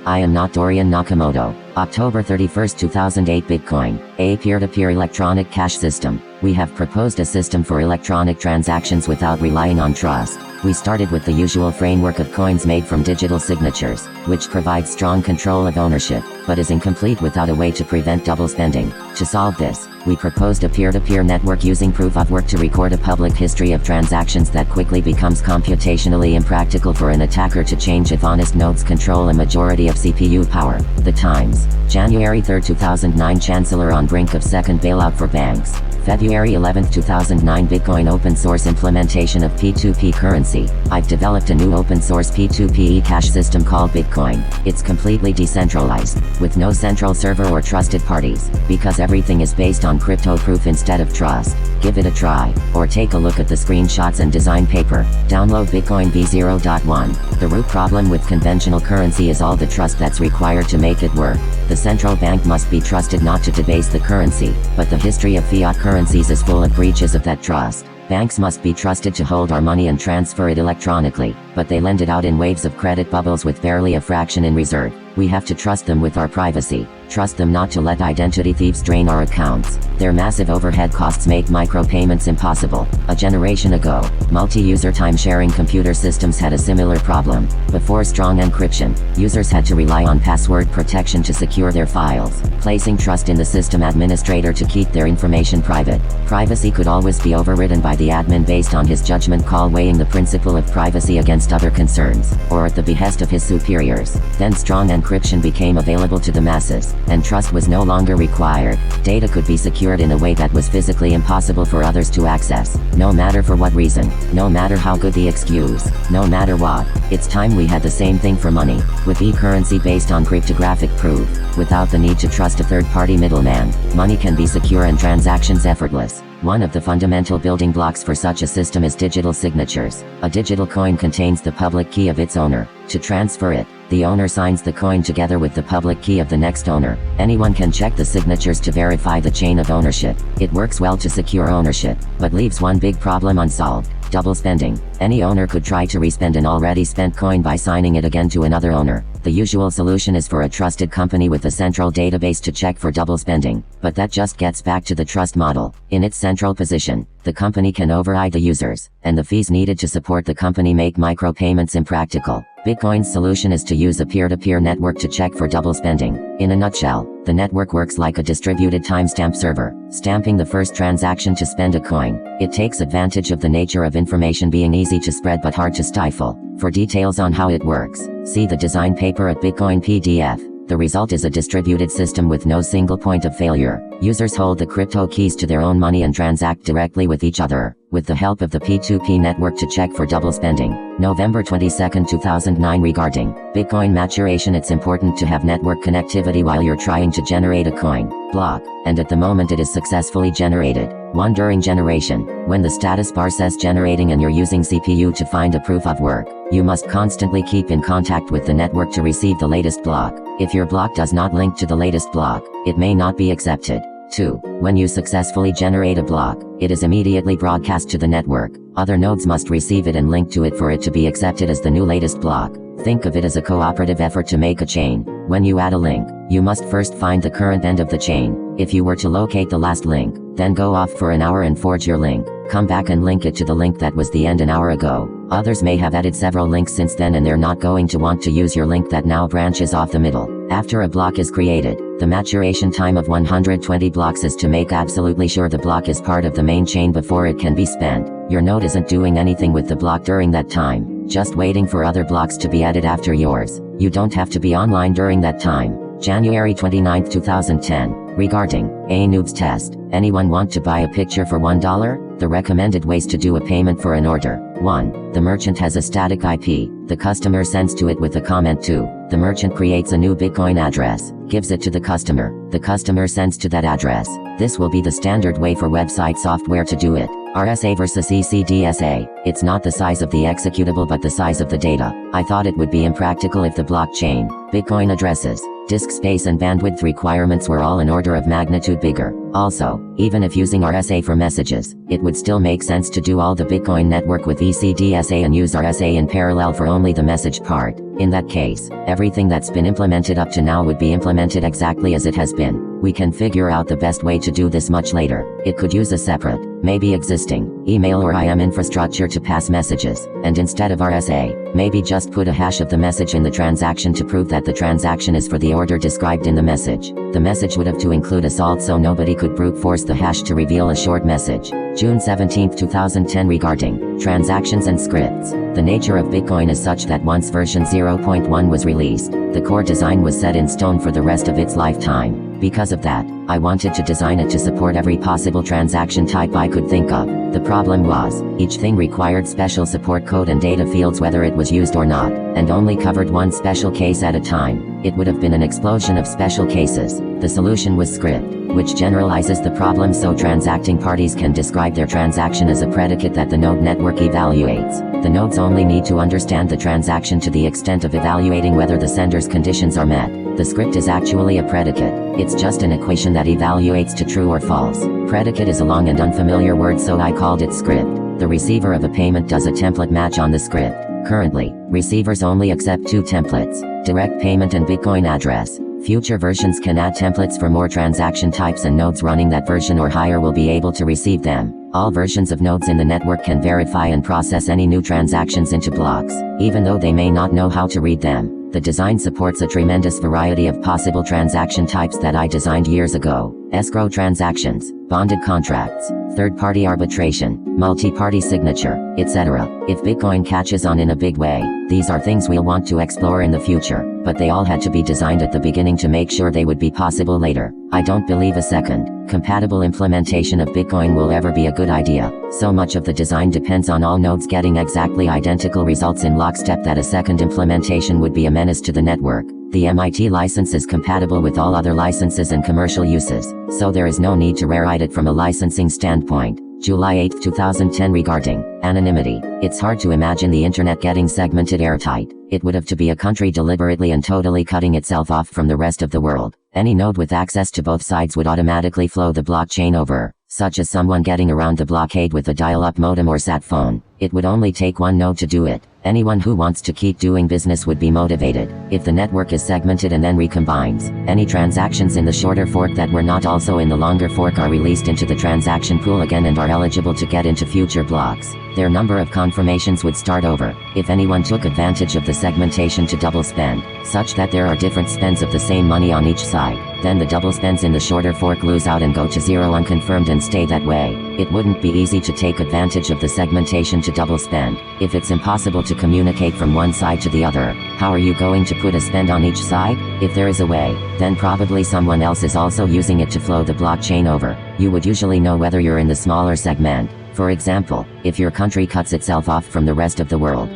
I am not Dorian Nakamoto. October 31, 2008. Bitcoin, a peer-to-peer electronic cash system. We have proposed a system for electronic transactions without relying on trust. We started with the usual framework of coins made from digital signatures, which provides strong control of ownership, but is incomplete without a way to prevent double spending. To solve this, we proposed a peer-to-peer network using proof of work to record a public history of transactions that quickly becomes computationally impractical for an attacker to change if honest nodes control a majority of CPU power. The Times, January 3, 2009. Chancellor on brink of second bailout for banks. February 11, 2009. Bitcoin open source implementation of P2P currency. I've developed a new open source P2P e-cash system called Bitcoin. It's completely decentralized, with no central server or trusted parties, because everything is based on crypto proof instead of trust. Give it a try, or take a look at the screenshots and design paper. Download Bitcoin v0.1. The root problem with conventional currency is all the trust that's required to make it work. The central bank must be trusted not to debase the currency, but the history of fiat currencies is full of breaches of that trust. Banks must be trusted to hold our money and transfer it electronically, but they lend it out in waves of credit bubbles with barely a fraction in reserve. We have to trust them with our privacy. Trust them not to let identity thieves drain our accounts. Their massive overhead costs make micropayments impossible. A generation ago, multi-user time-sharing computer systems had a similar problem. Before strong encryption, users had to rely on password protection to secure their files, placing trust in the system administrator to keep their information private. Privacy could always be overridden by the admin based on his judgment call, weighing the principle of privacy against other concerns, or at the behest of his superiors. Then strong encryption became available to the masses, and trust was no longer required. Data could be secured in a way that was physically impossible for others to access, no matter for what reason, no matter how good the excuse, no matter what. It's time we had the same thing for money, with e-currency based on cryptographic proof, without the need to trust a third-party middleman. Money can be secure and transactions effortless. One of the fundamental building blocks for such a system is digital signatures. A digital coin contains the public key of its owner. To transfer it, the owner signs the coin together with the public key of the next owner. Anyone can check the signatures to verify the chain of ownership. It works well to secure ownership, but leaves one big problem unsolved: double spending. Any owner could try to respend an already spent coin by signing it again to another owner. The usual solution is for a trusted company with a central database to check for double spending, but that just gets back to the trust model. In its central position, the company can override the users, and the fees needed to support the company make micropayments impractical. Bitcoin's solution is to use a peer-to-peer network to check for double spending. In a nutshell, the network works like a distributed timestamp server, stamping the first transaction to spend a coin. It takes advantage of the nature of information being easy to spread but hard to stifle. For details on how it works, see the design paper at Bitcoin PDF. The result is a distributed system with no single point of failure. Users hold the crypto keys to their own money and transact directly with each other, with the help of the P2P network to check for double spending. November 22, 2009. Regarding Bitcoin maturation, it's important to have network connectivity while you're trying to generate a coin block, and at the moment it is successfully generated. One during generation, when the status bar says generating and you're using CPU to find a proof of work, you must constantly keep in contact with the network to receive the latest block. If your block does not link to the latest block, it may not be accepted. 2. When you successfully generate a block, it is immediately broadcast to the network. Other nodes must receive it and link to it for it to be accepted as the new latest block. Think of it as a cooperative effort to make a chain. When you add a link, you must first find the current end of the chain. If you were to locate the last link, then go off for an hour and forge your link. Come back and link it to the link that was the end an hour ago. Others may have added several links since then, and they're not going to want to use your link that now branches off the middle. After a block is created, the maturation time of 120 blocks is to make absolutely sure the block is part of the main chain before it can be spent. Your node isn't doing anything with the block during that time, just waiting for other blocks to be added after yours. You don't have to be online during that time. January 29, 2010. Regarding a noob's test, anyone want to buy a picture for $1? The recommended ways to do a payment for an order. 1. The merchant has a static IP. The customer sends to it with a comment. 2. The merchant creates a new Bitcoin address, gives it to the customer. The customer sends to that address. This will be the standard way for website software to do it. RSA versus ECDSA. It's not the size of the executable but the size of the data. I thought it would be impractical if the blockchain, Bitcoin addresses, disk space and bandwidth requirements were all an order of magnitude bigger. Also, even if using RSA for messages, it would still make sense to do all the Bitcoin network with ECDSA and use RSA in parallel for only the message part. In that case, everything that's been implemented up to now would be implemented exactly as it has been. We can figure out the best way to do this much later. It could use a separate, maybe existing, email or IM infrastructure to pass messages, and instead of RSA, maybe just put a hash of the message in the transaction to prove that the transaction is for the order described in the message. The message would have to include a salt so nobody could brute force the hash to reveal a short message. June 17, 2010 regarding transactions and scripts. The nature of Bitcoin is such that once version 0.1 was released, the core design was set in stone for the rest of its lifetime. Because of that, I wanted to design it to support every possible transaction type I could think of. The problem was, each thing required special support code and data fields whether it was used or not, and only covered one special case at a time. It would have been an explosion of special cases. The solution was script, which generalizes the problem so transacting parties can describe their transaction as a predicate that the node network evaluates. The nodes only need to understand the transaction to the extent of evaluating whether the sender's conditions are met. The script is actually a predicate. It's just an equation that evaluates to true or false. Predicate is a long and unfamiliar word, so I called it script. The receiver of a payment does a template match on the script. Currently, receivers only accept two templates: direct payment and Bitcoin address. Future versions can add templates for more transaction types, and nodes running that version or higher will be able to receive them. All versions of nodes in the network can verify and process any new transactions into blocks, even though they may not know how to read them. The design supports a tremendous variety of possible transaction types that I designed years ago: escrow transactions, bonded contracts, third-party arbitration, multi-party signature, etc. If Bitcoin catches on in a big way, these are things we'll want to explore in the future, but they all had to be designed at the beginning to make sure they would be possible later. I don't believe a second compatible implementation of Bitcoin will ever be a good idea. So much of the design depends on all nodes getting exactly identical results in lockstep that a second implementation would be a menace to the network. The MIT license is compatible with all other licenses and commercial uses, so there is no need to rewrite it from a licensing standpoint. July 8, 2010 regarding anonymity. It's hard to imagine the internet getting segmented airtight. It would have to be a country deliberately and totally cutting itself off from the rest of the world. Any node with access to both sides would automatically flow the blockchain over, such as someone getting around the blockade with a dial-up modem or sat phone. It would only take one node to do it. Anyone who wants to keep doing business would be motivated. If the network is segmented and then recombines, any transactions in the shorter fork that were not also in the longer fork are released into the transaction pool again and are eligible to get into future blocks. Their number of confirmations would start over. If anyone took advantage of the segmentation to double spend, such that there are different spends of the same money on each side, then the double spends in the shorter fork lose out and go to zero unconfirmed and stay that way. It wouldn't be easy to take advantage of the segmentation to double spend. If it's impossible to communicate from one side to the other, how are you going to put a spend on each side? If there is a way, then probably someone else is also using it to flow the blockchain over. You would usually know whether you're in the smaller segment. For example, if your country cuts itself off from the rest of the world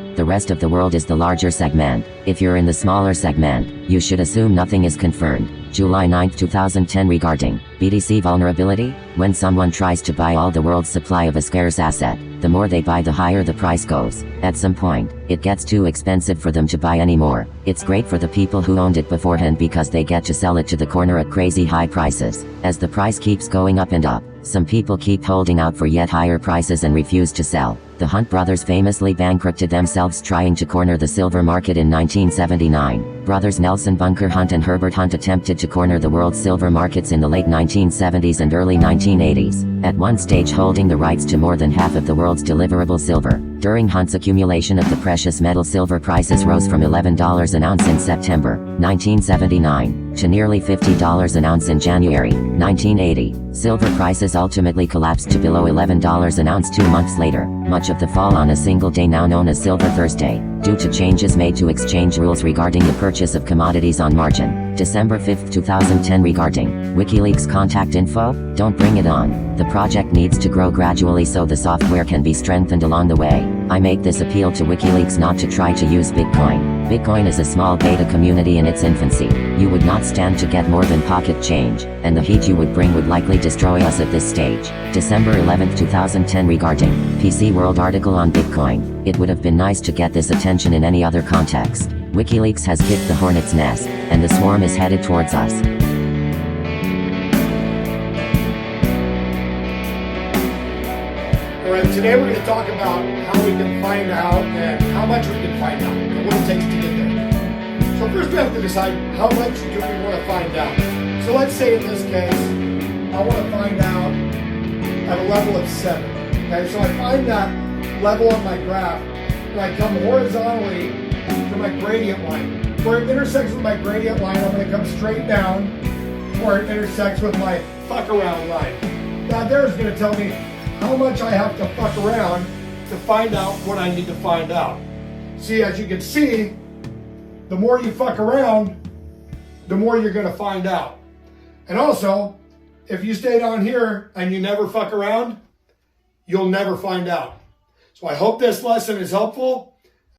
is the larger segment. If you're in the smaller segment, you should assume nothing is confirmed. July 9, 2010 regarding BTC vulnerability. When someone tries to buy all the world's supply of a scarce asset, the more they buy the higher the price goes. At some point, it gets too expensive for them to buy anymore. It's great for the people who owned it beforehand because they get to sell it to the corner at crazy high prices. As the price keeps going up and up, some people keep holding out for yet higher prices and refuse to sell. The Hunt brothers famously bankrupted themselves trying to corner the silver market in 1979. Brothers Nelson Bunker Hunt and Herbert Hunt attempted to corner the world's silver markets in the late 1970s and early 1980s, at one stage holding the rights to more than half of the world's deliverable silver. During Hunt's accumulation of the precious metal, silver prices rose from $11 an ounce in September 1979 to nearly $50 an ounce in January 1980. Silver prices ultimately collapsed to below $11 an ounce 2 months later, much of the fall on a single day now known as Silver Thursday, due to changes made to exchange rules regarding the purchase of commodities on margin. December 5, 2010 regarding WikiLeaks contact info. Don't bring it on. The project needs to grow gradually so the software can be strengthened along the way. I make this appeal to WikiLeaks not to try to use Bitcoin. Bitcoin is a small beta community in its infancy. You would not stand to get more than pocket change, and the heat you would bring would likely destroy us at this stage. December 11, 2010 regarding PC World article on Bitcoin. It would have been nice to get this attention in any other context. WikiLeaks has kicked the hornet's nest, and the swarm is headed towards us. But today we're going to talk about how we can find out and how much we can find out and what it takes to get there. So first we have to decide how much do we want to find out. So let's say in this case, I want to find out at a level of 7. Okay, so I find that level on my graph and I come horizontally to my gradient line. Where it intersects with my gradient line, I'm going to come straight down where it intersects with my fuck around line. Now there's going to tell me how much I have to fuck around to find out what I need to find out. See, as you can see, the more you fuck around, the more you're going to find out. And also, if you stay down here and you never fuck around, you'll never find out. So I hope this lesson is helpful.